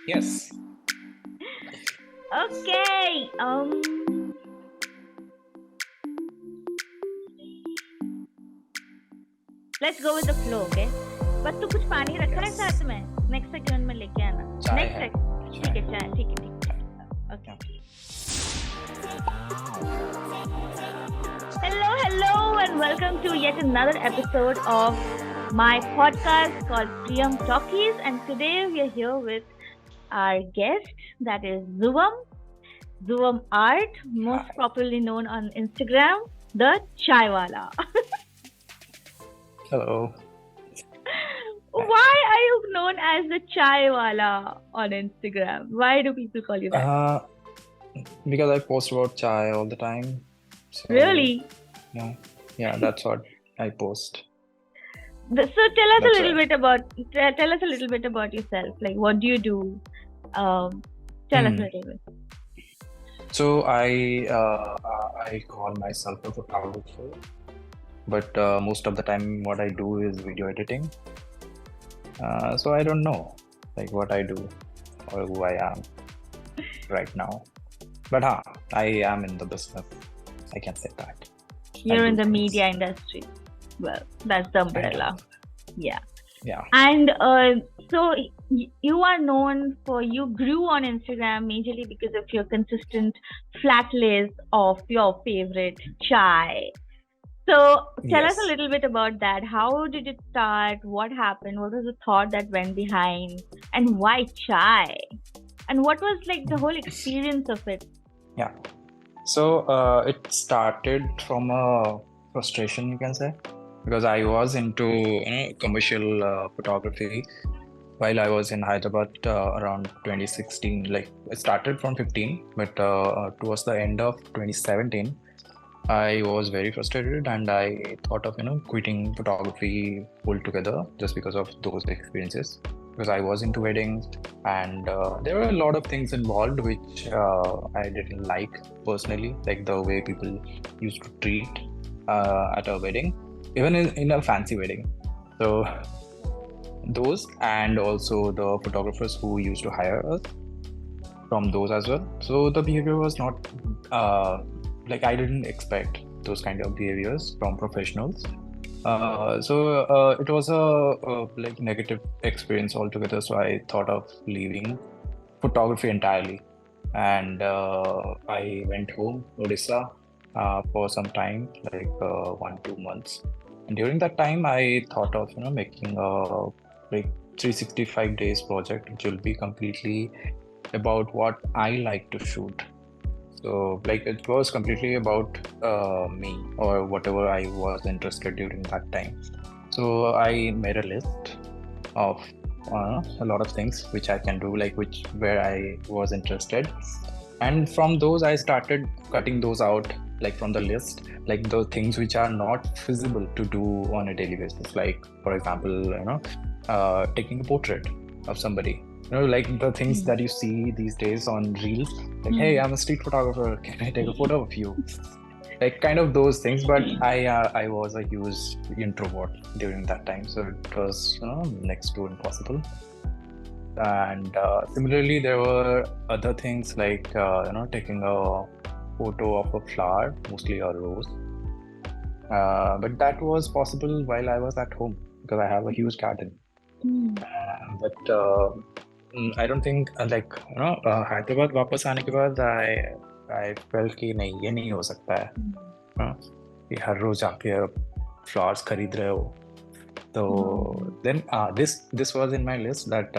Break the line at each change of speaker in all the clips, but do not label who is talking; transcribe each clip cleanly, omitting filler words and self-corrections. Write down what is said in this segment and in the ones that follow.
Yes.
Okay. Let's go with the flow, okay? बस तू कुछ पानी रखा है
Yes.
साथ में? नेक्स्ट सेगमेंट में लेके आना.
चाय
नेक्स्ट
है.
ठीक
चाय.
है चाय ठीक है.
Yeah.
Okay. Hello, and welcome to yet another episode of my podcast called Priyam Talkies. And today we are here with our guest, that is Zuvam. Zuvam Art, most
Hi.
popularly known on Instagram, the Chaiwala.
Hello.
Why are you known as the Chaiwala on Instagram? Why do people call you that?
Because I post about chai all the time. So,
Really?
yeah, that's what I post.
So tell us
That's
a little
why.
bit about yourself. Like, what do you do? Tell us a little bit.
So I call myself a photographer, but most of the time what I do is video editing. So I don't know like what I do or who I am right now. But I am in the business. I can say that.
You're in
do
the
things.
media industry. Well, that's the umbrella. Yeah.
Yeah.
And so you are known for, you grew on Instagram majorly because of your consistent flat list of your favorite chai. So tell us a
Yes.
little bit about that. How did it start? What happened? What was the thought that went behind? And why chai? And what was like the whole experience of it?
Yeah. So it started from a frustration, you can say, because I was into commercial photography while I was in Hyderabad around 2016. Like I started from 15, but towards the end of 2017, I was very frustrated and I thought of quitting photography altogether just because of those experiences. Because I was into weddings and there were a lot of things involved which I didn't like personally, like the way people used to treat at a wedding, even in a fancy wedding. So those, and also the photographers who used to hire us, from those as well. So the behavior was not like I didn't expect those kind of behaviors from professionals. So it was a like negative experience altogether. So I thought of leaving photography entirely, and I went home, Odisha, for some time, like 1-2 months. And during that time, I thought of making a like 365 days project, which will be completely about what I like to shoot. So like it was completely about me or whatever I was interested during that time. So I made a list of a lot of things which I can do, like which where I was interested, and from those I started cutting those out, like from the list, like the things which are not feasible to do on a daily basis. Like for example, taking a portrait of somebody. Like the things that you see these days on reels, like, hey, I'm a street photographer, can I take a photo of you? Like kind of those things. But I was a huge introvert during that time, so it was next to impossible. And similarly, there were other things like taking a photo of a flower, mostly a rose. But that was possible while I was at home because I have a huge garden. But I don't think like Hyderabad वापस आने के बाद I felt कि नहीं, ये नहीं हो सकता है कि हर रोज आके flowers खरीद रहे हो. So then this was in my list that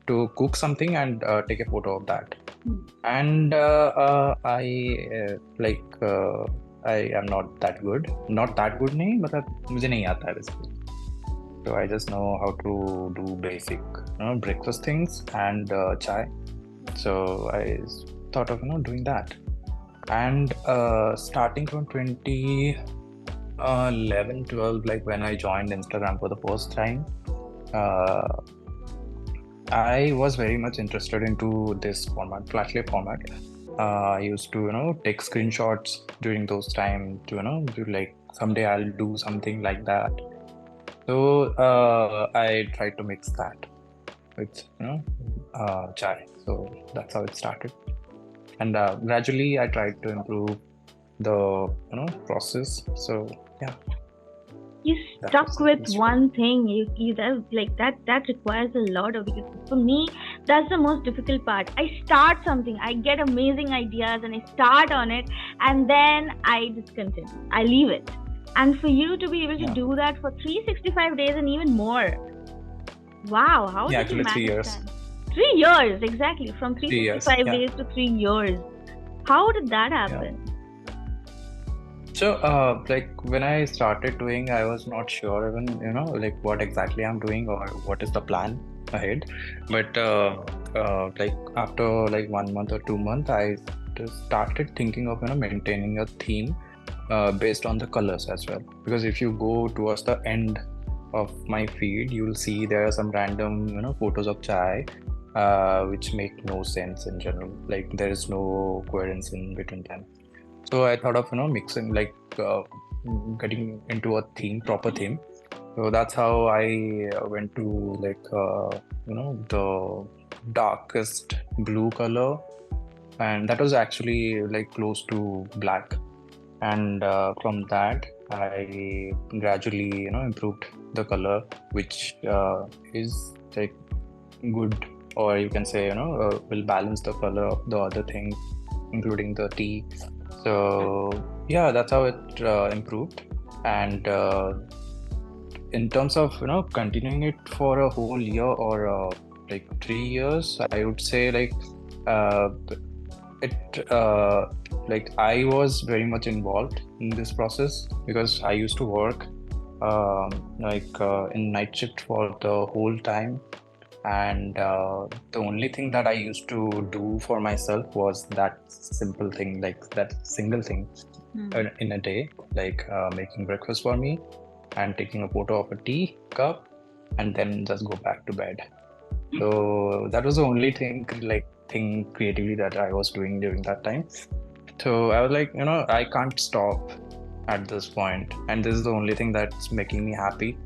to cook something and take a photo of that. And I am not that good. Not that good नहीं, मतलब मुझे नहीं आता है basically. So I just know how to do basic breakfast things and chai. So I thought of doing that. And starting from 2011-12, like when I joined Instagram for the first time, I was very much interested into this format, flash lay format. I used to take screenshots during those time to do like someday I'll do something like that. So I tried to mix that with chai. So that's how it started. And gradually I tried to improve the process. So yeah,
You
that
stuck
was
with
the story.
one thing. You that, like that requires a lot of, because for me that's the most difficult part. I start something, I get amazing ideas and I start on it, and then I discontinue, I leave it. And for you to be able to
Yeah,
do that for 365 days and even more, wow, how
yeah,
did you
actually three
manage
years.
that? 3 years, exactly, from
3 years.
365
Yeah,
days to 3 years. How did that
yeah.
happen?
So, like when I started doing, I was not sure even, like what exactly I'm doing or what is the plan ahead. But like after like 1 month or 2 months, I just started thinking of, maintaining a theme based on the colors as well. Because if you go towards the end of my feed, you'll see there are some random, photos of chai, which make no sense in general. Like there is no coherence in between them. So I thought of, mixing like getting into a theme, proper theme. So that's how I went to like the darkest blue color, and that was actually like close to black. And from that, I gradually improved the color, which is like good, or you can say will balance the color of the other things, including the tea. So yeah, that's how it improved. And in terms of continuing it for a whole year or like 3 years, I would say like uh, it like I was very much involved in this process because I used to work in night shift for the whole time. And the only thing that I used to do for myself was that simple thing, like that single thing
Hmm.
in a day, like making breakfast for me and taking a photo of a tea cup and then just go back to bed. So that was the only thing creatively that I was doing during that time. So I was like, I can't stop at this point, and this is the only thing that's making me happy.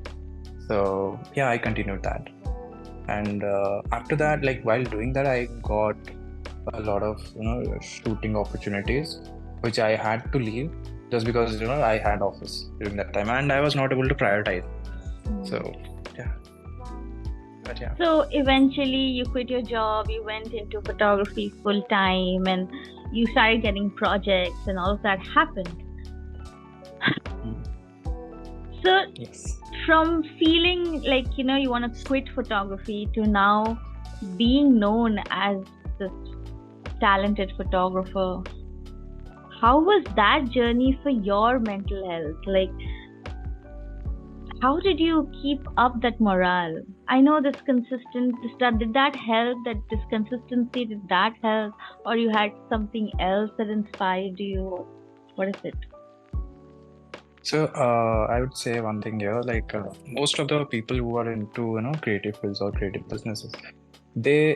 So yeah, I continued that. And after that, like while doing that, I got a lot of shooting opportunities, which I had to leave just because I had office during that time, and I was not able to prioritize. So
Hmm.
yeah, but yeah.
So eventually you quit your job, you went into photography full time, and you started getting projects, and all of that happened.
Mm.
So
Yes.
from feeling like, you want to quit photography to now being known as this talented photographer, how was that journey for your mental health? Like, how did you keep up that morale? I know did that help? That this consistency, did that help? Or you had something else that inspired you? What is it?
So I would say one thing here, like most of the people who are into creative fields or creative businesses, they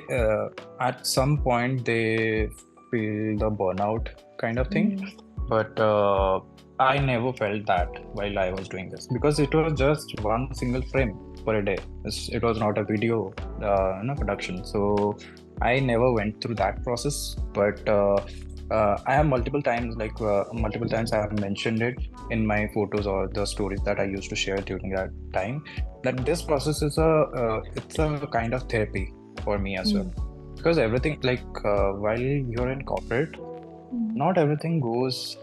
at some point they feel the burnout kind of thing.
Mm.
But I never felt that while I was doing this because it was just one single frame for a day. It was not a video production. So I never went through that process. But I have multiple times I have mentioned it in my photos or the stories that I used to share during that time, that this process is it's a kind of therapy for me as well,
Mm.
because everything like while you're in corporate,
Mm.
not everything goes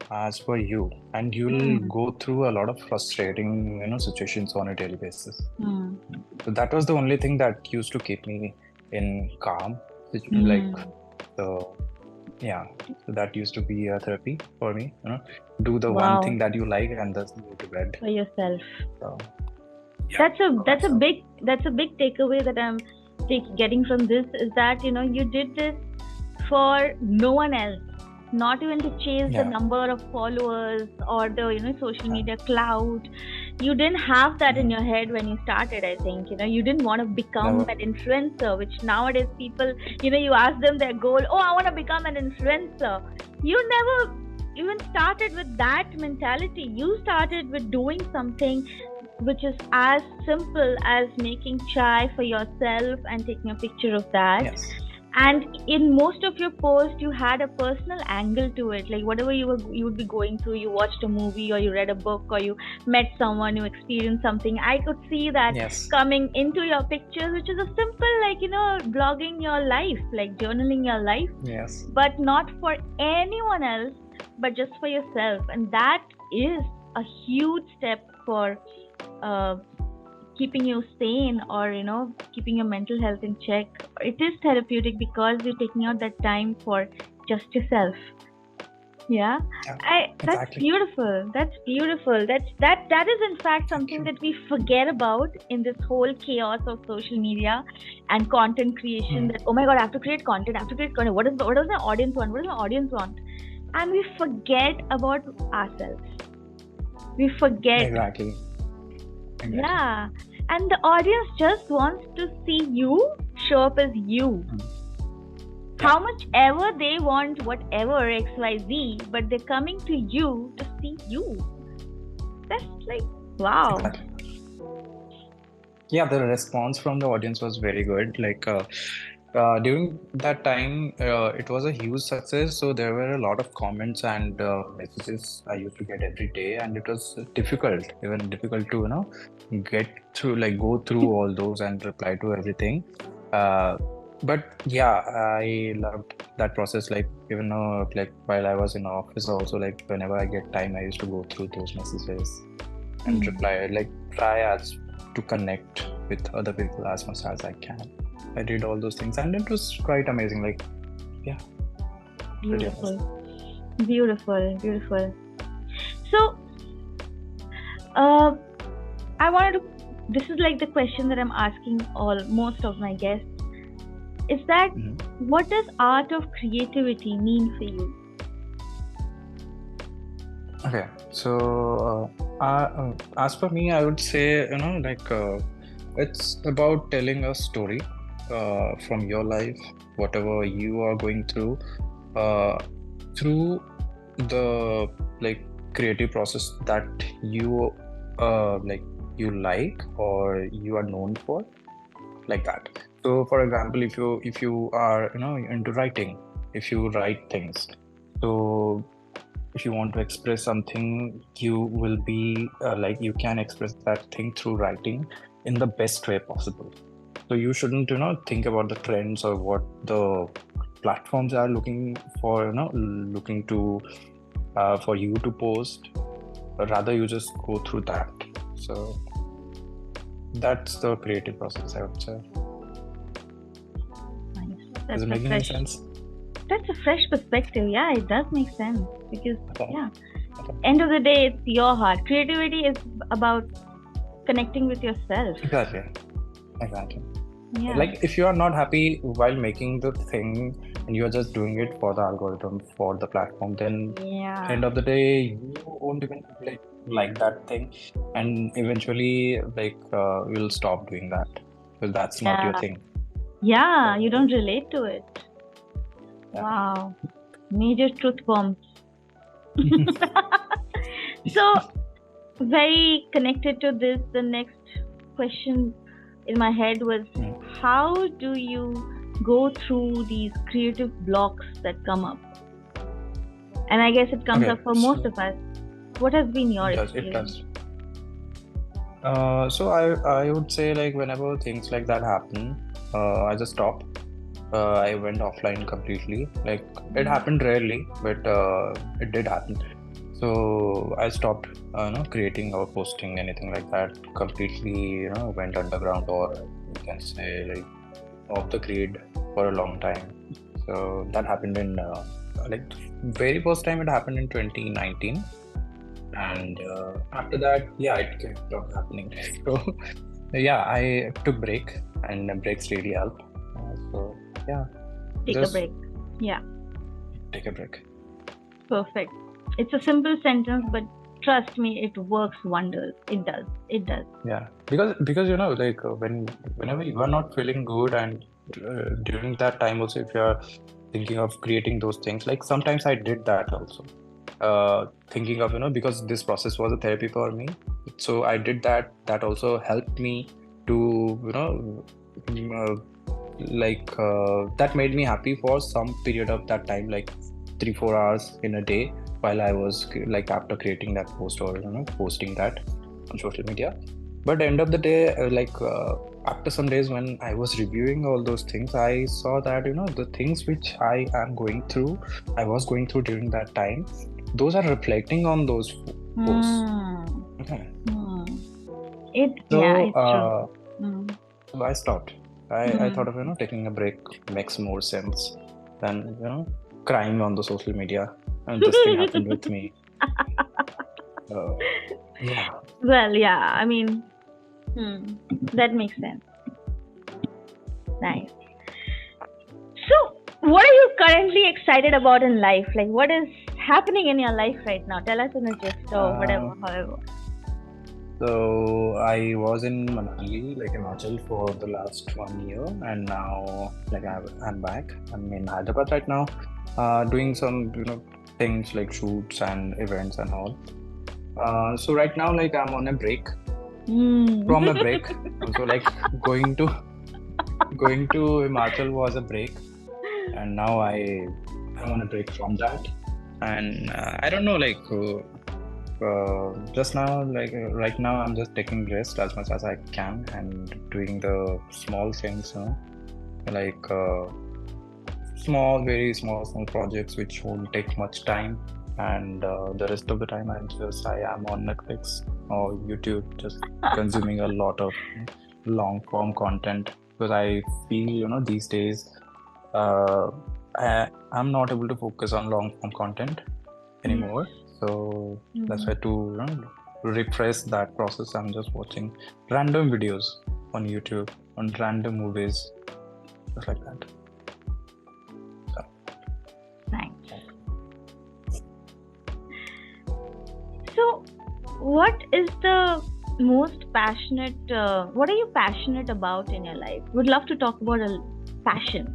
as per you, and you'll
Mm.
go through a lot of frustrating situations on a daily basis.
Mm.
So that was the only thing that used to keep me in calm like
Mm.
the yeah. So that used to be a therapy for me, do the one
Wow,
thing that you like and just go to bed.
for yourself.
So yeah,
That's
that's
a
how.
big takeaway that I'm getting from this, is that you did this for no one else, not even to chase the
Yeah,
number of followers or the social
yeah.
media clout. You didn't have that in
Mhm.
your head when you started. I think you didn't want to become
Never.
an influencer, which nowadays people, you ask them their goal, oh, I want to become an influencer. You never even started with that mentality. You started with doing something which is as simple as making chai for yourself and taking a picture of that.
Yes.
And in most of your posts, you had a personal angle to it, like whatever you would be going through. You watched a movie, or you read a book, or you met someone, you experienced something. I could see that
Yes.
coming into your pictures, which is a simple, like, blogging your life, like journaling your life,
Yes.
but not for anyone else, but just for yourself. And that is a huge step for uh, keeping you sane, or keeping your mental health in check. It is therapeutic because you're taking out that time for just yourself. Yeah.
Yeah.
I That's
Exactly.
beautiful. That's beautiful. That is in fact
Thank
something
you.
that we forget about in this whole chaos of social media and content creation.
Hmm.
That, oh my god, I have to create content, I have to create content. What does my audience want? What does my audience want? And we forget about ourselves. We forget.
Exactly. Exactly.
Yeah. And the audience just wants to see you show up as you.
Hmm. Yeah.
How much ever they want, whatever XYZ, but they're coming to you to see you. That's like, wow.
Exactly. Yeah, the response from the audience was very good. Like during that time, it was a huge success. So there were a lot of comments and messages I used to get every day, and it was difficult, even difficult to get through, like go through all those and reply to everything. Uh, but yeah, I loved that process. Like even like while I was in office, also like whenever I get time, I used to go through those messages and
Hmm.
reply, like try as to connect with other people as much as I can. I did all those things and it was quite amazing. Like, yeah, pretty
Beautiful.
amazing.
Beautiful. Beautiful. So, uh, I wanted to. This is like the question that I'm asking all most of my guests. Is that,
Mhm.
what does art of creativity mean for you?
Okay, so as per me, I would say, like it's about telling a story from your life, whatever you are going uh, through the like creative process that you like you like or you are known for, like that. So for example, if you are into writing, if you write things, so if you want to express something, you will be like you can express that thing through writing in the best way possible. So you shouldn't think about the trends or what the platforms are looking for, looking to for you to post, but rather you just go through that. So that's the creative process, I would say.
Nice.
Is
That's
it
a
making any
fresh.
sense?
That's a fresh perspective. Yeah, it does make sense because,
Okay.
yeah,
Okay.
end of the day, it's your heart. Creativity is about connecting with yourself.
Exactly. Exactly.
Yeah.
Like if you are not happy while making the thing and you are just doing it for the algorithm, for the platform, then
Yeah.
end of the day you won't even like that thing, and eventually you'll stop doing that because that's not your
Yeah.
thing.
Yeah, you
So
don't relate to it.
yeah.
Wow. Major truth bombs. So, very connected to this, the next question in my head was,
Mm.
how do you go through these creative blocks that come up? And I guess it comes
Okay,
up for most
so
of us. What has been your
it
experience?
does. So I would say like whenever things like that happen, I just stop. I went offline completely. Like it happened rarely, but it did happen. So I stopped, creating or posting anything like that. Completely, went underground, or you can say like off the grid for a long time. So that happened in like very first time it happened in 2019, and after that, yeah, it kept on happening. So yeah, I took break, and breaks really help. So yeah,
Take a
just
break. Yeah,
take a break.
perfect. It's a simple sentence, but trust me, it works wonders. It does. It does.
Yeah, because like whenever you are not feeling good, and during that time also, if you are thinking of creating those things, like sometimes I did that also. Thinking of because this process was a therapy for me. So I did that. That also helped me to, that made me happy for some period of that time, like 3-4 hours in a day, while I was like after creating that post or posting that on social media. But at the end of the day, after some days when I was reviewing all those things, I saw that the things which I was going through during that time, those are reflecting on those posts. Okay.
It's
So
true.
so I stopped. I thought of taking a break makes more sense than crying on the social media. And this thing happened with me. Yeah.
Well, yeah, I mean, that makes sense. Nice. So, what are you currently excited about in life? Like, what is happening in your life right now? Tell us in a gist or whatever, however.
So I was in Manali, like Himachal, for the last 1 year, and now I'm back. I'm in Hyderabad right now, doing some things like shoots and events and all. So right now, like I'm on a break. From a break, also like going to Himachal was a break, and now I'm on a break from that. And I don't know, just now, right now, I'm just taking rest as much as I can and doing the small things, like very small projects which won't take much time. And the rest of the time, I am on Netflix or YouTube, just consuming a lot of long form content, because I feel, these days, I'm not able to focus on long form content anymore. So that's why to refresh that process, I'm just watching random videos on YouTube on random movies, just like that. So.
Thanks. So, what is the most passionate? What are you passionate about in your life? Would love to talk about a passion.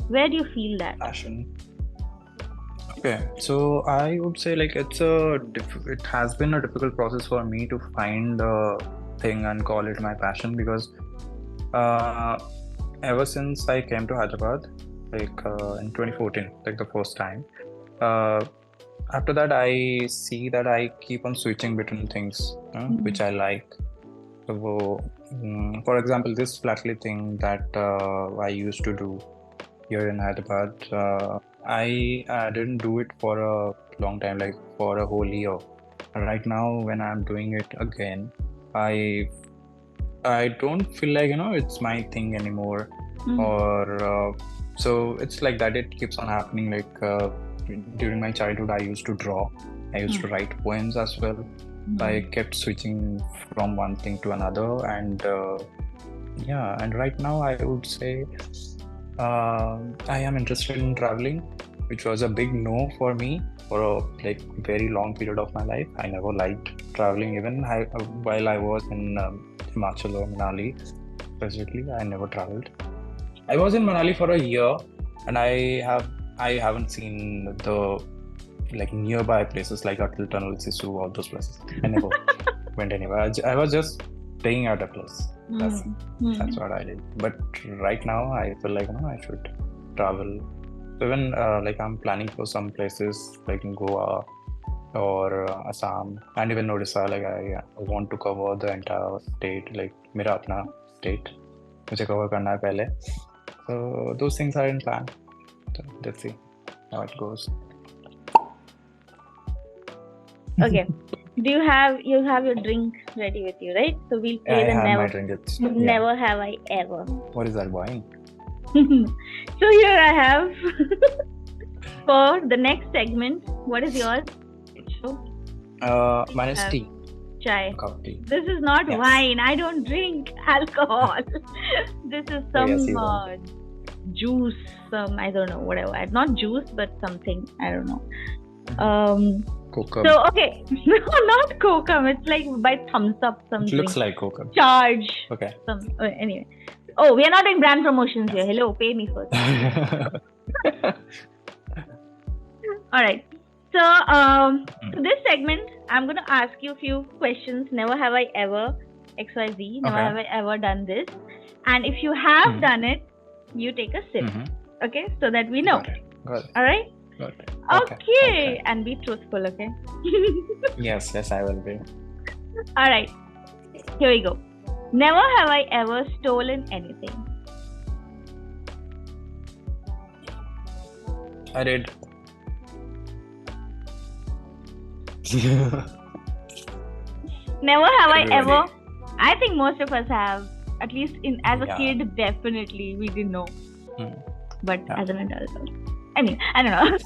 Where do you feel that?
Passion. Okay, so I would say like it has been a difficult process for me to find a thing and call it my passion, because ever since I came to Hyderabad, in 2014, like the first time, after that I see that I keep on switching between things which I like. So, for example, this flatly thing that I used to do here in Hyderabad, I didn't do it for a long time, like for a whole year. Right now, when I'm doing it again, I don't feel like it's my thing anymore, or so it's like that. It keeps on happening. Like during my childhood, I used to draw. I used to write poems as well. I kept switching from one thing to another, and yeah. And right now, I would say I am interested in traveling, which was a big no for me for a very long period of my life. I never liked traveling, even while I was in Himachal or Manali specifically. I never traveled. I was in Manali for a year, and I haven't seen the nearby places like Atal Tunnel, Sisu, all those places. I never went anywhere. I was just staying at a place. That's what I did. But right now, I feel like I should travel. So even I'm planning for some places like in Goa or Assam and even Odisha. Like I want to cover the entire state, like मेरा अपना state, मुझे cover करना है पहले. So those things are in plan. So let's see how it goes.
Okay. Do you have your drink ready with you, right? So we'll play the
my drink.
Never have I ever.
What is that wine?
So here I have for the next segment. What is yours?
Mine is tea.
Chai.
Coffee.
This is not wine. I don't drink alcohol. This is some juice. I don't know, whatever. Not juice, but something. I don't know.
Coca.
So okay, no, not Coca. It's like by Thumbs Up something.
It looks like Coca.
Charge.
Okay.
Anyway. Oh, we are not in brand promotions here. Hello, pay me first. All right. So, to this segment, I'm going to ask you a few questions. Never have I ever XYZ. Never have I ever done this. And if you have done it, you take a sip. Okay? So that we know.
Got it.
All right?
Got it.
Okay. And be truthful, okay?
Yes, I will be.
All right. Here we go. Never have I ever stolen anything.
I did.
Never have I
Everybody.
ever. I think most of us have. At least as a kid, definitely we didn't know. But as an adult, I mean, I don't know.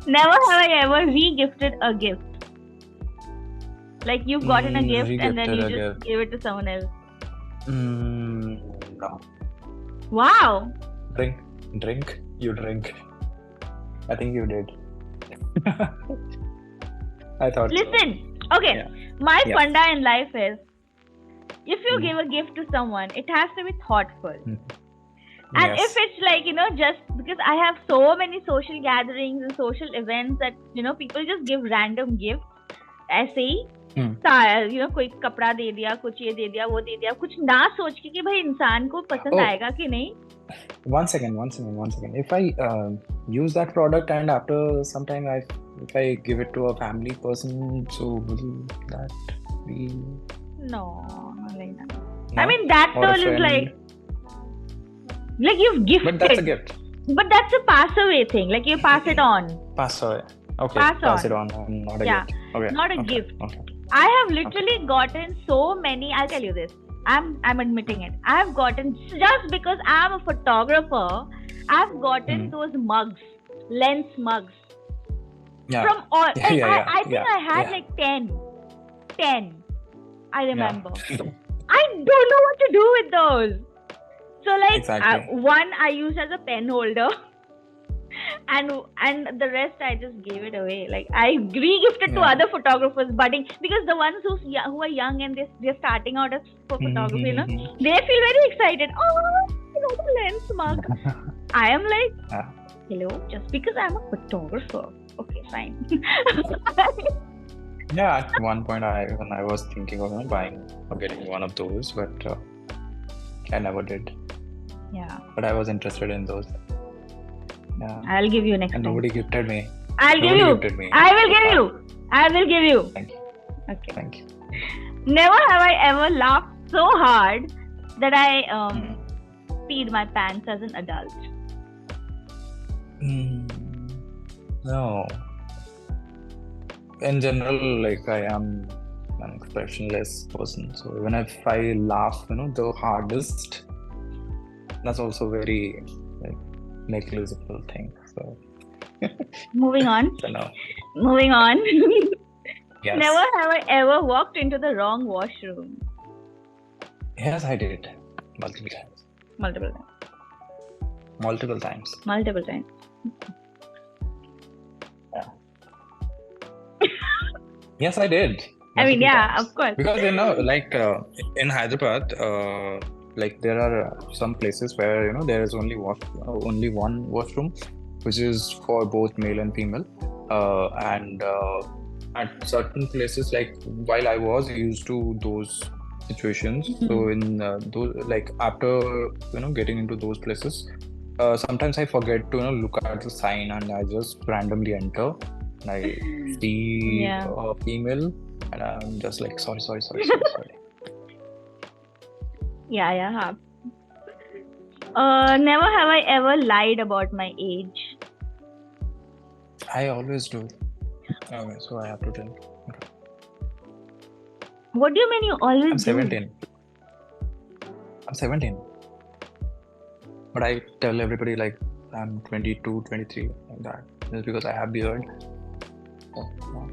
Never have I ever re-gifted a gift. Like you've gotten a gift and then you just give it to someone else.
No.
Wow.
Drink. You drink. I think you did. I thought.
Listen. Okay.
Yeah.
My funda in life is, if you give a gift to someone, it has to be thoughtful. And if it's like, just because I have so many social gatherings and social events that, people just give random gifts. ऐसे ही कोई कपड़ा दे दिया, कुछ ये दे दिया, वो दे दिया, कुछ ना सोच के कि भाई इंसान को पसंद आएगा कि नहीं.
One second. If I use that product and after some time if I give it to a family person, so will that be?
No, not like that. No? I mean, that toll is like you've gifted.
But that's a gift.
But that's a pass away thing. Like you pass it on.
Pass away. Okay.
Pass
it on. Not a gift. Okay.
Not a gift.
Okay.
I have literally gotten so many. I'll tell you this. I'm admitting it. I have gotten, just because I'm a photographer, I've gotten those mugs, lens mugs.
Yeah.
From all. I think I had like 10. I remember. I don't know what to do with those. So like one I used as a pen holder, and the rest I just gave it away. Like I re-gifted to other photographers budding, because the ones who are young and they're starting out as for photography, they feel very excited. Oh, the lens mug. I am like, hello, just because I'm a photographer. Okay, fine.
Yeah, at one point when I was thinking of buying or getting one of those, but I never did.
Yeah.
But I was interested in those. Yeah.
I'll give you next time.
Nobody gifted me.
I will give you.
Thank you.
Okay.
Thank you.
Never have I ever laughed so hard that I peed my pants as an adult.
No. In general, like I am an expressionless person, so even if I laugh, the hardest, that's also very negligible thing. So
moving on.
So no.
Moving on.
Yes.
Never have I ever walked into the wrong washroom.
Yes, I did. Multiple times. Yeah. Yes, I did.
I mean, of course.
Because like in Hyderabad, like there are some places where there is only one washroom, which is for both male and female, and at certain places, like while I was used to those situations, so in those, like after getting into those places, sometimes I forget to look at the sign and I just randomly enter and I see a female and I'm just like sorry.
Yeah. Never have I ever lied about my age.
I always do. Okay, so I have to tell. Okay.
What do you mean you always
I'm 17. I'm 17. But I tell everybody like I'm 22, 23, like that. Just because I have beard. So, no.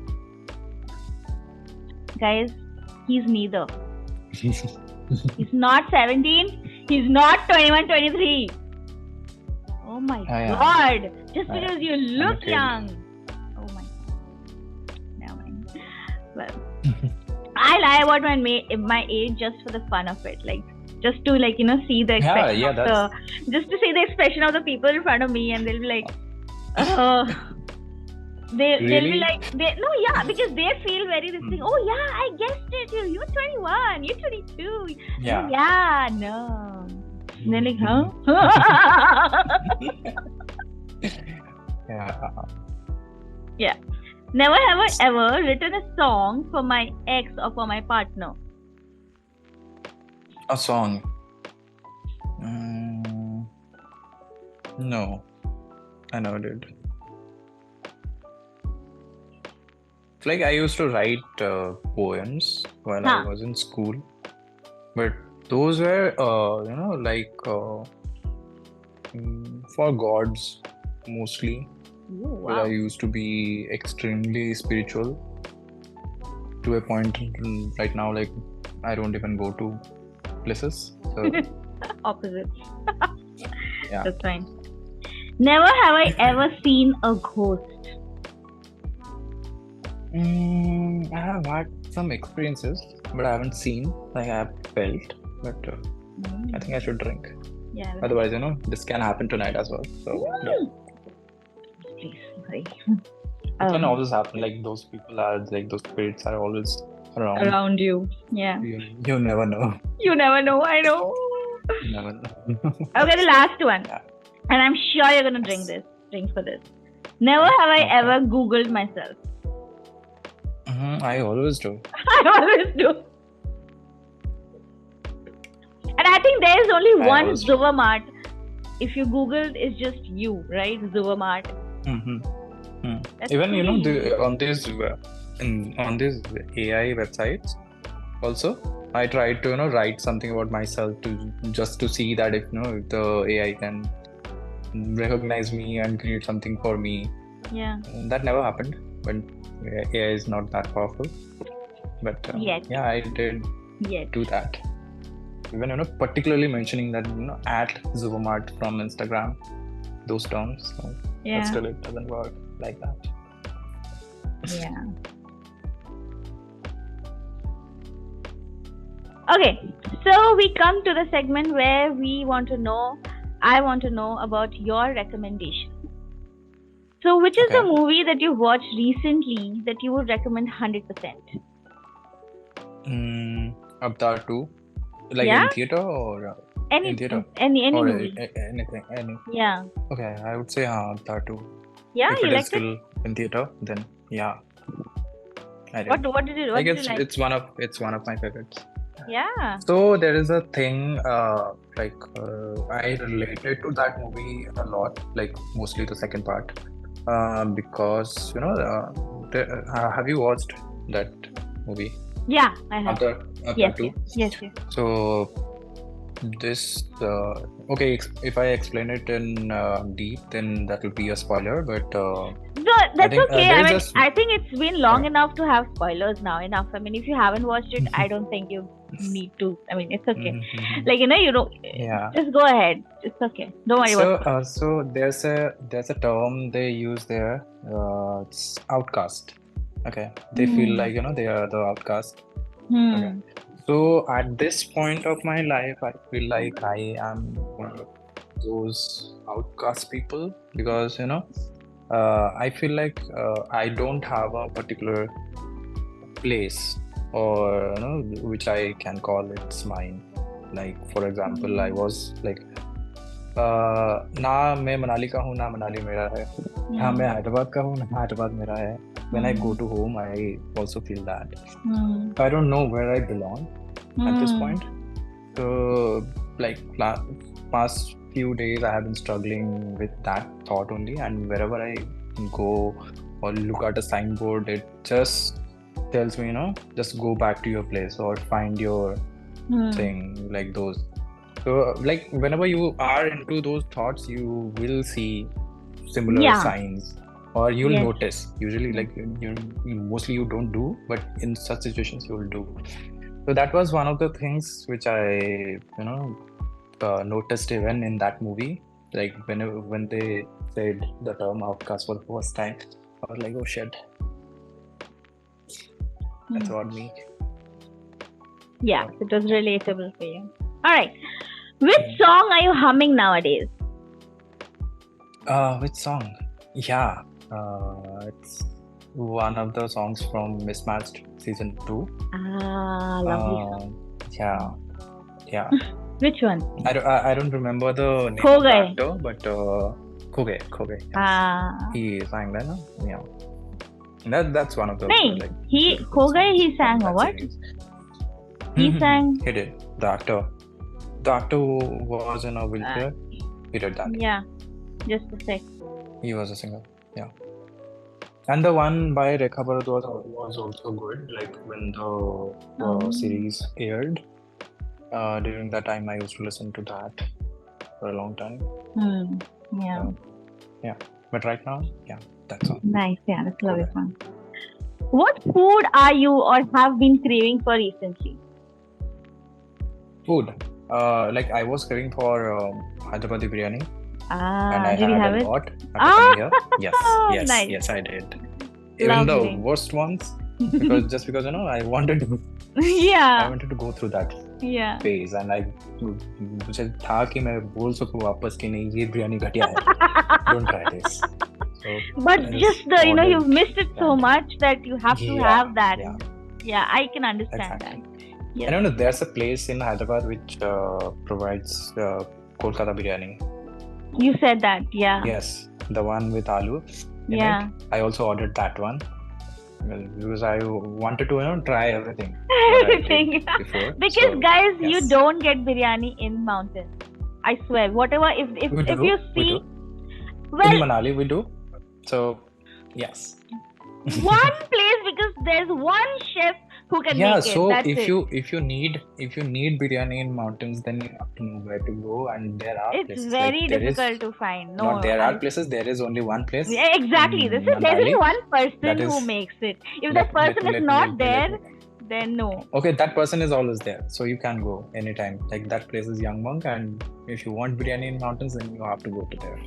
Guys, he's neither. He's not 17. He's not 21, 23. Oh my God. Just because you look young. Oh my God. Never mind. Well, I lie about my age just for the fun of it. Like, just to see the expression just to see the expression of the people in front of me, and they'll be like, oh. they'll be
Really?
like because they feel very this thing. Oh yeah, I guessed it. You're 21. You're 22.
Yeah.
Yeah, no. And they're like, huh?
Yeah.
Yeah. Never have I ever written a song for my ex or for my partner.
A song. Mm, no, I never did. Like I used to write poems while I
Huh.
was in school, but those were, for gods mostly.
Ooh,
But I
wow.
used to be extremely spiritual to a point right now, like I don't even go to places. So
Opposite.
yeah.
That's fine. Never have I ever seen a ghost.
I have had some experiences, but I haven't seen. Like I have felt, but I think I should drink.
Yeah.
Otherwise, this can happen tonight as well. So yeah.
Please, sorry.
It can always happen. Like those people are like those spirits are always around.
Around you. Yeah.
You never know.
You never know. I know.
You never know.
Okay, the last one.
Yeah.
And I'm sure you're gonna drink for this. Never have I ever Googled myself.
I always do.
I always do. And I think there is only one Zuvam art. If you Googled, it's just you, right? Zuvam art.
Even on these AI websites, also I tried to write something about myself to see that if the AI can recognize me and create something for me.
Yeah.
That never happened, but AI is not that powerful. But yeah, I did do that. Even particularly mentioning that at Zuvam from Instagram, those terms. So but still it doesn't work like that.
Yeah. Okay, so we come to the segment where I want to know about your recommendation. So which is the movie that you watched recently that you would recommend 100%?
Avatar 2. Like in theater or in theater?
Any
or
movie.
Anything.
Yeah.
Okay, I would say Avatar 2.
Yeah,
if
you
it is
liked
still in theater, then yeah. I did.
What did you like?
It's one of my favorites.
Yeah.
So there is a thing I related to that movie a lot, like mostly the second part, because have you watched that movie?
Yeah, I have.
Avatar 2?
Yes.
So this if I explain it in deep, then that will be a spoiler, but
that's okay. I think it's been long enough to have spoilers now. Enough. I mean, if you haven't watched it, I don't think you need to. I mean, it's okay. Like you don't. Yeah. Just go ahead. It's okay. Don't worry about it.
So there's a term they use there. It's outcast. Okay. They feel like they are the outcast. Okay. So at this point of my life, I feel like I am one of those outcast people because I feel like I don't have a particular place or which I can call it's mine. Like for example, I was like ना मैं मनाली का हूँ ना मनाली मेरा है हाँ मैं हैदराबाद का हूँ ना हैदराबाद मेरा है. When I go to home, I also feel that. I don't know where I belong at this point. So, like past few days, I have been struggling with that thought only. And wherever I go or look at a signboard, it just tells me, just go back to your place or find your thing, like those. So, like whenever you are into those thoughts, you will see similar signs. Or you'll notice. Usually, like mostly you don't do, but in such situations you will do. So that was one of the things which I, noticed even in that movie. Like when they said the term outcast for the first time, I was like, oh shit, that's what me.
Yeah, it was relatable for you. All right, which song are you humming nowadays?
Which song? Yeah. It's one of the songs from Mismatched season 2.
Lovely song.
Yeah, yeah.
Which one?
I don't remember the name
Kho
of the
gaye.
actor, but Koge, yes. He sang that, no? Yeah. That's one of the
Nahin,
like
he
beautiful
Kho gaye
songs
he sang
from
or
that
what?
series.
He sang.
He did. The actor who was in a wheelchair, he did that.
Yeah, just a sec.
He was a singer. Yeah. And the one by Rekha Bharadwaj was also good. Like when the series aired, during that time I used to listen to that for a long time.
Yeah.
Yeah. But right now, yeah, that's all.
Nice. Yeah, that's a lovely song. What food are you or have been craving for recently?
Food. Like I was craving for Hyderabadi biryani. And I
did you have
had a
it?
lot after coming here. Yes,
Nice.
yes, I did. Even
Lovely.
the worst ones, because I wanted to.
Yeah.
I wanted to go through that
Yeah.
phase, and मुझे था कि मैं बोल सकूं वापस कि नहीं ये बिरयानी घटिया है. Don't try this. So,
but just you've missed it so much that you have to have that. Yeah, I can understand that.
Yes. I don't know. There's a place in Hyderabad which provides Kolkata biryani.
You said that, yeah.
Yes, the one with aloo.
Yeah.
I also ordered that one. Well, because I wanted to try everything.
Everything. Before. Because guys, yes. You don't get biryani in mountains. I swear. Whatever. If you see.
Well, in Manali we do. So yes.
One place, because there's one chef who can make it.
So
that's
if
it.
you need biryani in mountains, then you have to know where to go, and there are places.
It's very difficult to find. No,
there are places. There is only one place.
Yeah, exactly. There's only one person who makes it. If that person is not there, then no.
Okay, that person is always there, so you can go anytime. Like that place is Young Monk, and if you want biryani in mountains, then you have to go to there.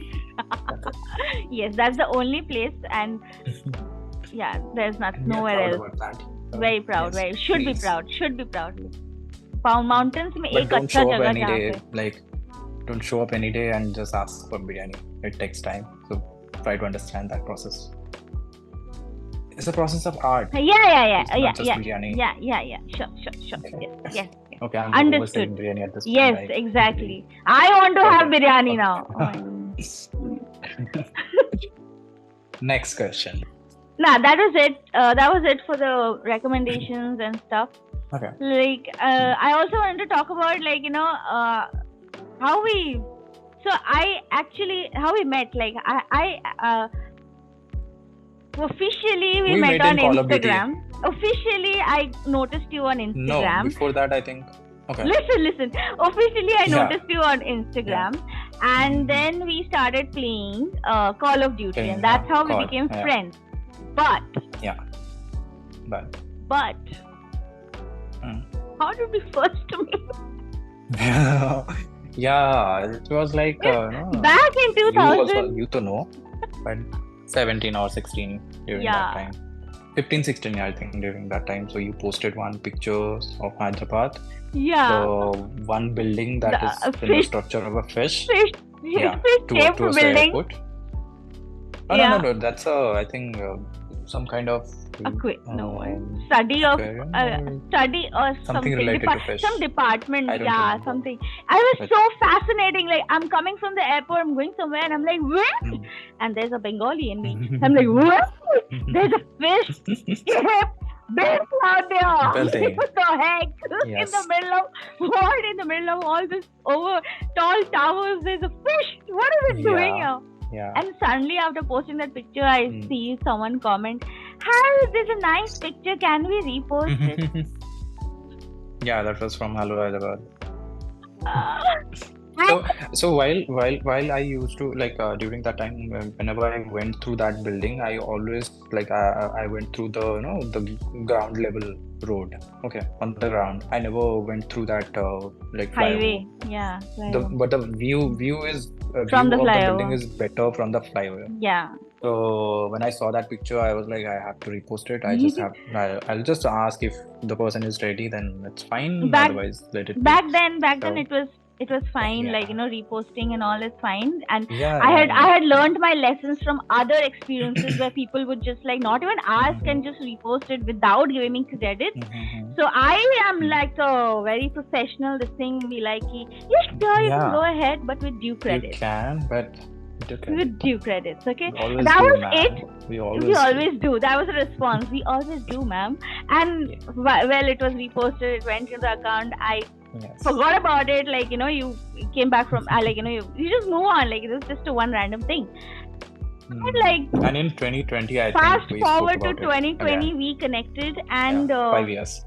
Yes, that's the only place, and yeah, there's nowhere else.
About that.
Very proud. Yes, very should please. Be proud. Should be proud. Mountains में एक अच्छा जगह जहाँ पे.
Like, don't show up any day and just ask for biryani. It takes time, so try to understand that process. It's a process of art.
Yeah.
Not just biryani.
Yeah. Sure. Yes.
Okay, I'm
understood.
Biryani at this point.
Yes, right? Exactly. I want to have biryani now.
Next question.
Nah, that was it. That was it for the recommendations and stuff.
Okay.
Like, I also wanted to talk about how we. So how we met. Like I officially we met on Instagram. Officially, I noticed you on Instagram.
No, before that, I think. Okay.
Listen. Officially, I noticed you on Instagram, and then we started playing Call of Duty, and that's how we became friends. But how did we first meet?
It was like
back in 2000.
You to know, but 17 or 16 during that time. 15, 16, I think, during that time. So you posted one picture of Hyderabad.
Yeah.
The one building that is in the structure of a fish.
Towards
the airport. No. That's I think some kind of
study of study or something
related to fish.
Some department. Something. I was so fascinating. Like, I'm coming from the airport, I'm going somewhere, and I'm like, where? And there's a Bengali in me. I'm like, what? There's a fish built out there. What the heck?
Yes.
In the middle of all this over tall towers, there's a fish. What is it doing here?
Yeah.
And suddenly, after posting that picture, I see someone comment, "Hi, this is a nice picture. Can we repost it?"
Yeah, that was from Hello Hyderabad. So while I used to during that time, whenever I went through that building, I always I went through the ground level road. Okay, on the ground. I never went through that
highway. Yeah.
But the view is
from the flyover.
The building is better from the flyover.
Yeah.
So when I saw that picture, I was like, I have to repost it. I'll just ask if the person is ready, then it's fine. Otherwise, let it.
Back then it was It was fine, like,
Yeah.
reposting and all is fine. And
Yeah,
I
yeah,
had I
yeah.
had learned my lessons from other experiences where people would just like not even ask
Mm-hmm.
and just repost it without giving me credits.
Mm-hmm.
So I am like a very professional. This thing be like, yes, sure, you can
Yeah,
go ahead, but with due
you
credits.
can, but do
With
credit.
due credits, okay?
We always
That
do,
was
man.
it.
We
We
always do.
always do. That was a response. We always do, ma'am. And
Yeah.
well, it was reposted. It went to the account. I
Yes.
forgot about it. Like, you came back from, like, you just move on. Like, it was just a one random thing. And like,
And in 2020, I think
fast
we spoke
forward to
about it
2020,
again.
we connected,
Yeah,
and
5 years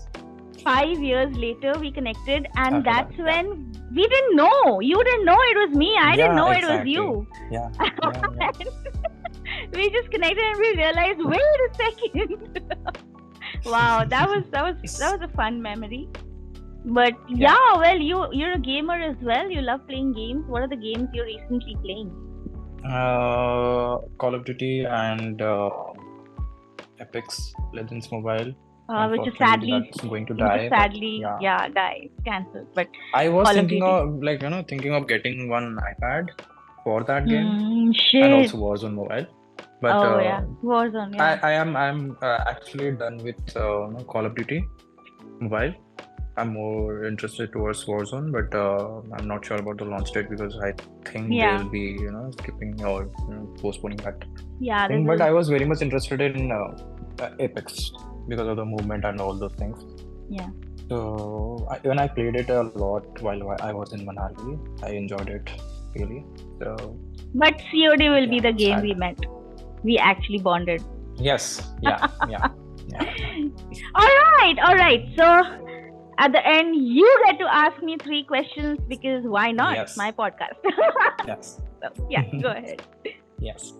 5 years later, we connected, and
after
that's
that. Yeah.
when we didn't know. You didn't know it was me. I didn't
Yeah,
know it was
exactly.
you.
Yeah, yeah, yeah.
We just connected, and we realized, wait a second. Wow, that was a fun memory. But
Yeah.
yeah, well, you're a gamer as well. You love playing games. What are the games you're recently playing?
Call of Duty and Epic's Legends Mobile.
Which is
Unfortunately, that's going to die, but yeah.
die, cancelled. But
I was
Call of
thinking
Duty.
of thinking of getting one iPad for that game and
Shit.
also Warzone Mobile. But
Oh yeah, Warzone. Yeah.
I'm actually done with Call of Duty Mobile. I'm more interested towards Warzone, but I'm not sure about the launch date because I think
Yeah.
they'll be skipping or postponing that
Yeah.
thing. But I was very much interested in Apex because of the movement and all those things.
Yeah.
So when I played it a lot while I was in Manali, I enjoyed it really. So
But COD will be
yeah,
the game
sad.
we met. We actually bonded.
Yes. Yeah. Yeah.
All right. So at the end, you get to ask me 3 questions because why not?
Yes.
My podcast.
Yes.
So, yeah, go ahead.
Yes.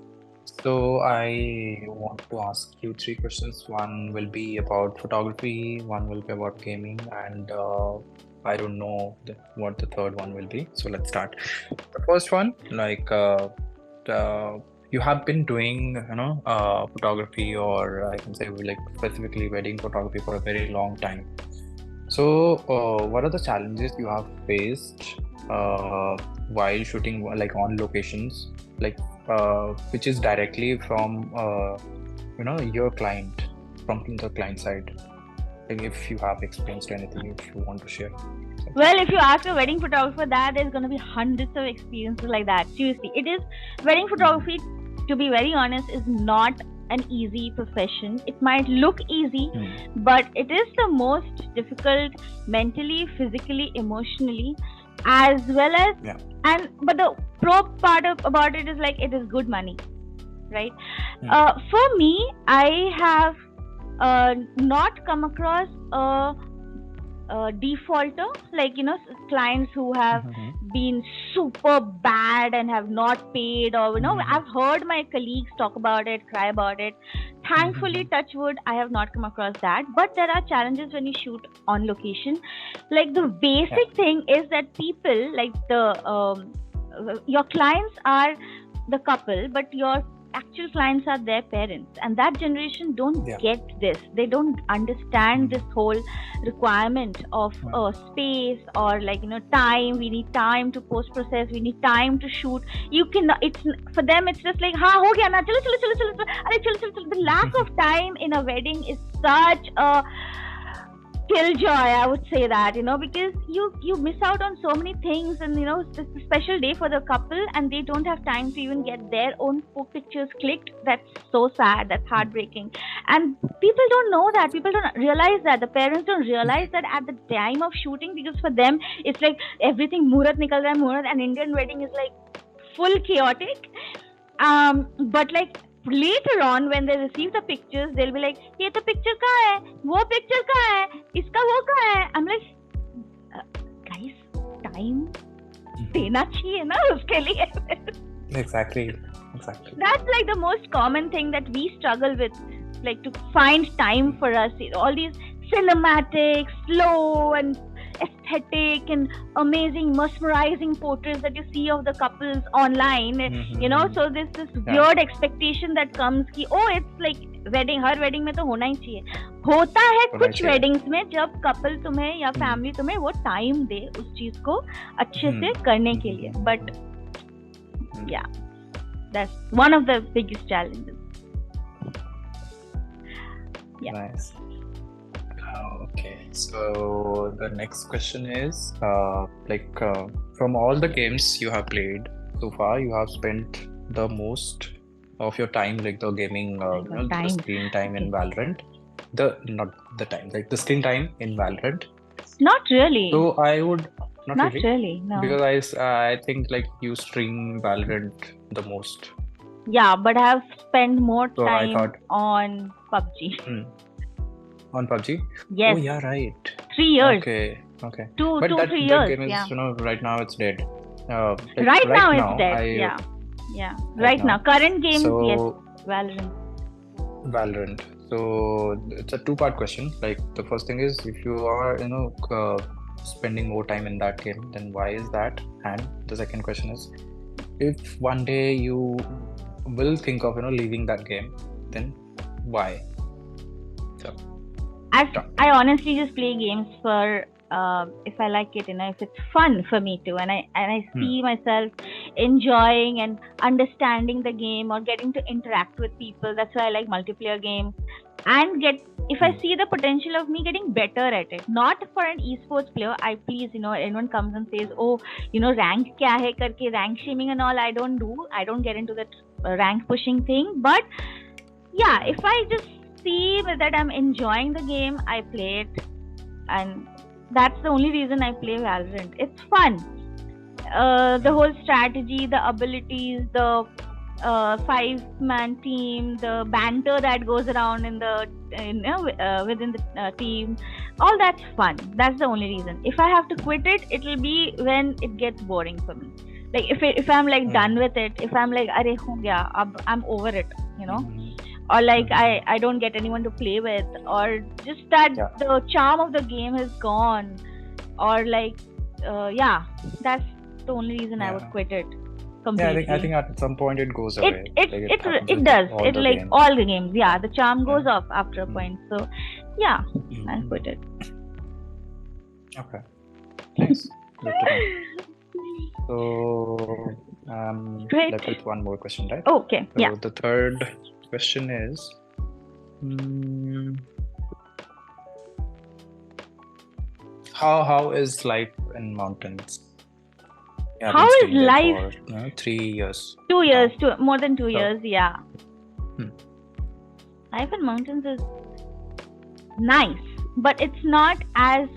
So I want to ask you 3 questions. One will be about photography, one will be about gaming, and I don't know what the third one will be. So let's start. The first one, like you have been doing, photography, or I can say like specifically wedding photography for a very long time. So what are the challenges you have faced while shooting like on locations, like which is directly from your client, from the client side? Like if you have experienced anything, if you want to share.
Well, if you ask a wedding photographer that, there's going to be hundreds of experiences like that. Seriously, it is wedding photography, to be very honest, is not an easy profession. It might look easy, but it is the most difficult mentally, physically, emotionally, as well as but the pro part about it is like it is good money, right? For me, I have not come across a defaulter, like clients who have been super bad and have not paid, or I've heard my colleagues talk about it, cry about it. Thankfully, touch wood, I have not come across that. But there are challenges when you shoot on location. Like the basic thing is that people, like your clients are the couple, but your actual clients are their parents, and that generation don't get this. They don't understand this whole requirement of space, or like time. We need time to post process, we need time to shoot. It's for them, it's just like ho gaya na, chalo. The lack of time in a wedding is such a killjoy, I would say that, because you miss out on so many things, and it's a special day for the couple, and they don't have time to even get their own pictures clicked. That's so sad. That's heartbreaking. And people don't know that. People don't realize that. The parents don't realize that at the time of shooting, because for them it's like everything murat nikal raha hai, murat, and Indian wedding is like full chaotic. But like later on, when they receive the pictures, they'll be like, ye to picture kahan hai, wo picture kahan hai, iska wo kahan hai. I'm like, guys, time dena chahiye na uske liye.
Exactly.
That's like the most common thing that we struggle with, like to find time for us. All these cinematic, slow and aesthetic and amazing, mesmerizing photos that you see of the couples online, so there's this weird expectation that comes ki, oh, it's like wedding, her wedding mein to hona hi chahiye. होता है
होना
कुछ
चाहिए।
Weddings में जब couple तुम्हें या family तुम्हें वो टाइम दे उस चीज को अच्छे से करने के लिए, बट या that's one of the biggest challenges. Yeah.
Nice. Okay, so the next question is from all the games you have played so far, you have spent the most of your time, like the gaming, the screen time in Valorant. Not the time, like the screen time in Valorant.
Not really.
So I would
not really, no.
Because I think like you stream Valorant the most.
Yeah, but I have spent more
So I
time
thought,
on PUBG.
On PUBG?
Yes.
Oh yeah, right.
3 years.
Okay.
But
that game is,
yeah.
Right now it's dead.
Right now it's dead. Yeah. Right now. Current games, yes.
Valorant. So it's a two-part question. Like the first thing is, if you are, spending more time in that game, then why is that? And the second question is, if one day you will think of, leaving that game, then why? So
I honestly just play games for if I like it, if it's fun for me too, and I see myself enjoying and understanding the game or getting to interact with people. That's why I like multiplayer games, and if I see the potential of me getting better at it. Not for an esports player, anyone comes and says, oh, rank kya hai karke, rank shaming and all, I don't get into that rank pushing thing. But yeah, if I just see that I'm enjoying the game, I play it, and that's the only reason I play Valorant. It's fun. The whole strategy, the abilities, the 5-man team, the banter that goes around within the team, all that's fun. That's the only reason. If I have to quit it, it'll be when it gets boring for me. Like if I'm like done with it, if I'm like, arey ho gaya, I'm over it, or like I don't get anyone to play with, or just that the charm of the game is gone, or like that's the only reason I would quit it completely.
Yeah, I think at some point it goes away.
It does. It like all the games. Yeah, the charm goes off after a point. So yeah, I quit it.
Okay. Nice. Good to know. So left with one more question, right?
Okay.
So the third question is, how is life in mountains? Yeah,
how is life?
For, 3 years.
2 years, more than 2 years, yeah. Life in mountains is nice, but it's not as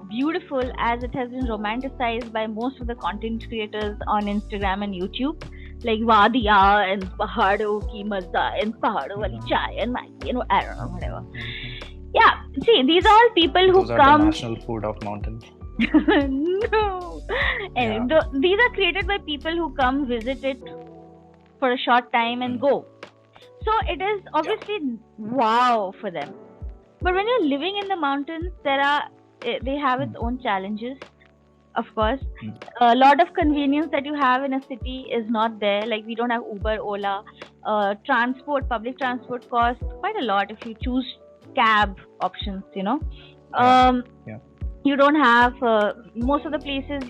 beautiful as it has been romanticized by most of the content creators on Instagram and YouTube. Like Wadiya and Pahado ki mazza and Pahado wali chai and Maggi, I don't know, whatever. Yeah, see, these are all people who
Those are
come.
the national food of mountains.
No. And these are created by people who come visit it for a short time and go. So it is obviously wow for them. But when you're living in the mountains, they have its own challenges. Of course, a lot of convenience that you have in a city is not there. Like we don't have Uber, Ola, public transport costs quite a lot if you choose cab options. You don't have most of the places.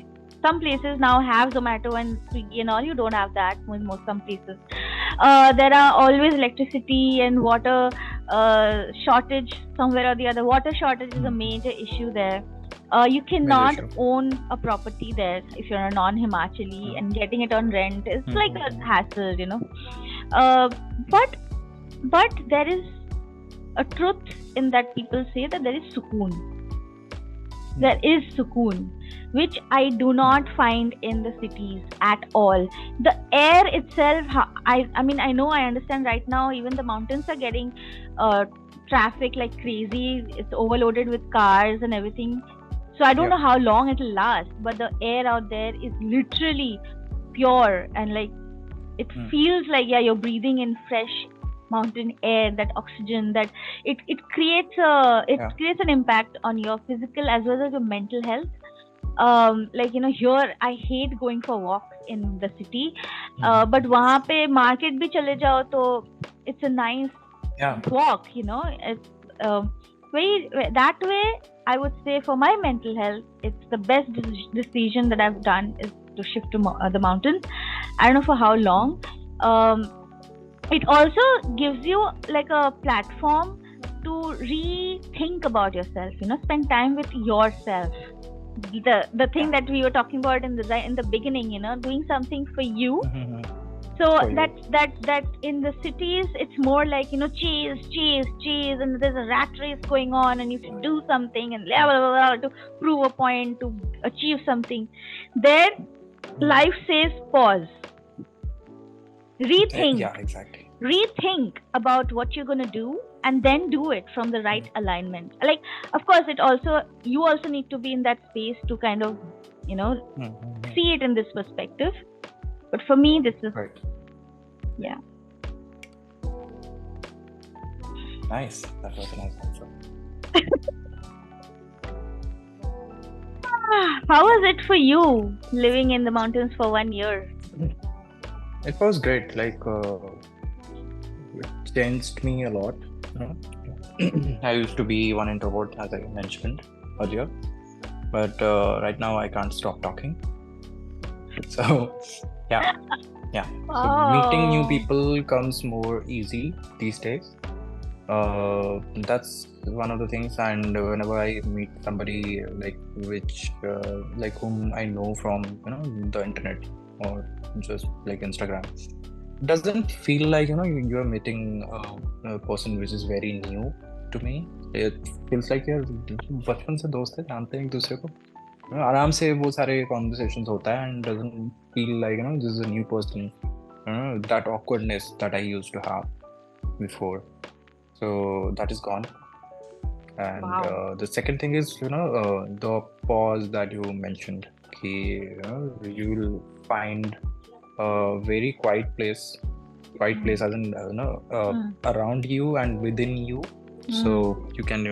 Some places now have Zomato and Swiggy and all. You don't have that in some places. There are always electricity and water shortage somewhere or the other. Water shortage is a major issue there. You cannot own a property there if you're a non-Himachali, and getting it on rent is like a hassle, But there is a truth in that people say that there is sukoon. There is sukoon, which I do not find in the cities at all. The air itself, I understand right now even the mountains are getting traffic like crazy. It's overloaded with cars and everything. So I don't know how long it'll last, but the air out there is literally pure, and like it feels like you're breathing in fresh mountain air, that oxygen, that it creates an impact on your physical as well as your mental health. Here I hate going for walks in the city, but wahan pe market bhi chale jao to it's a nice
Yeah.
walk. It's very that way. I would say for my mental health, it's the best decision that I've done is to shift to the mountains. I don't know for how long. It also gives you like a platform to rethink about yourself. Spend time with yourself. The thing
Yeah.
that we were talking about in the beginning. Doing something for you.
Mhm.
So
For you.
that in the cities it's more like chase, and there's a rat race going on, and you should do something and blah, blah, blah, blah, to prove a point, to achieve something. There, life says pause,
Yeah,
rethink,
exactly.
rethink about what you're gonna do, and then do it from the right alignment. Like, of course, you also need to be in that space to kind of
Mhm.
see it in this perspective. But for me, this is
Right.
yeah.
Nice. That was a nice answer.
How was it for you living in the mountains for 1 year?
It was great. Like, it changed me a lot. You know? I used to be one introvert, as I mentioned earlier, but right now I can't stop talking. So, yeah. So meeting new
Oh,
people comes more easy these days. That's one of the things. And whenever I meet somebody like whom I know from the internet or just like Instagram, it doesn't feel like you are meeting a person which is very new to me. It feels like यार बचपन से दोस्त है, जानते हैं एक दूसरे को, आराम से वो सारे conversations होता है, and doesn't feel like this is a new person. That awkwardness that I used to have before, so that is gone. And
wow.
the second thing is the pause that you mentioned. You will find a very quiet place as in
Mm.
around you and within you, so you can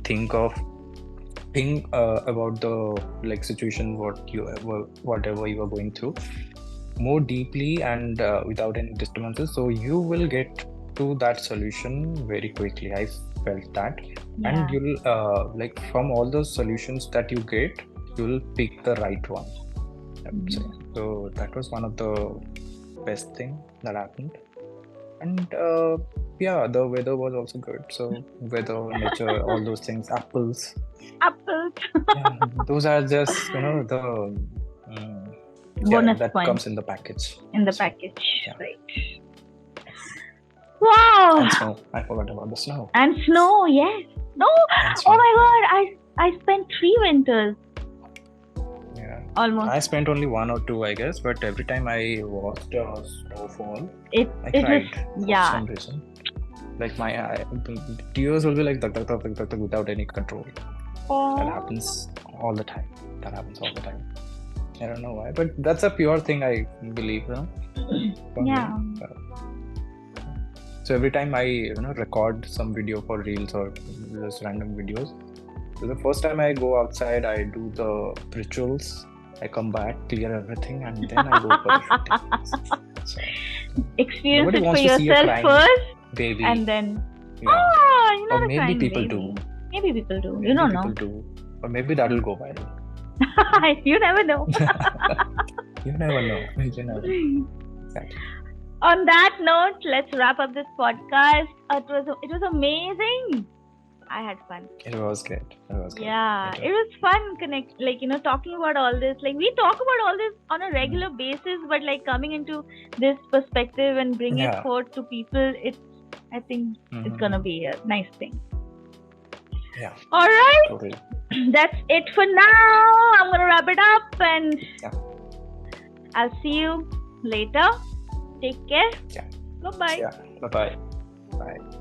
think about the like situation whatever you are going through more deeply and without any disturbances, so you will get to that solution very quickly. I felt that.
Yeah.
And you'll like from all those solutions that you get, you'll pick the right one, I would say. So that was one of the best thing that happened. And yeah, the weather was also good. So weather, nature, all those things, apples,
Apples.
yeah, those are just the yeah,
Bonus
that
point
comes in the package.
in the
So
package.
yeah.
Right. Wow.
And snow. I forgot about the snow.
And snow, yes. No.
And
Oh
snow.
my god, I spent 3 winters.
Yeah.
Almost.
I spent only 1 or 2, I guess, but every time I watched snowfall,
It
I
was
cried for
yeah.
some reason. Like the tears will be like tuk, tuk, tuk, tuk, tuk, tuk, without any control. That happens all the time. I don't know why, but that's a pure thing, I believe. For
Yeah.
me. So every time I record some video for reels or just random videos, so the first time I go outside, I do the rituals. I come back, clear everything, and then I go for the shooting. So,
Experience
nobody
it
wants
for
to see a
yourself
crying
first,
baby.
and then
Yeah.
you're not
Or
a
maybe
crying
people
baby.
do.
Maybe people do.
Maybe
You don't
people
know.
do. Or maybe that will go viral.
You never know.
You never know. You never know. Exactly.
On that note, let's wrap up this podcast. It was amazing. I had fun.
It was great.
Yeah, it was fun talking about all this. Like, we talk about all this on a regular basis, but like coming into this perspective and bring it forth to people, I think it's gonna be a nice thing.
Yeah.
All right.
Totally.
That's it for now. I'm gonna wrap it up, and I'll see you later. Take care.
Yeah.
Bye-bye.
Yeah. Bye-bye. Bye.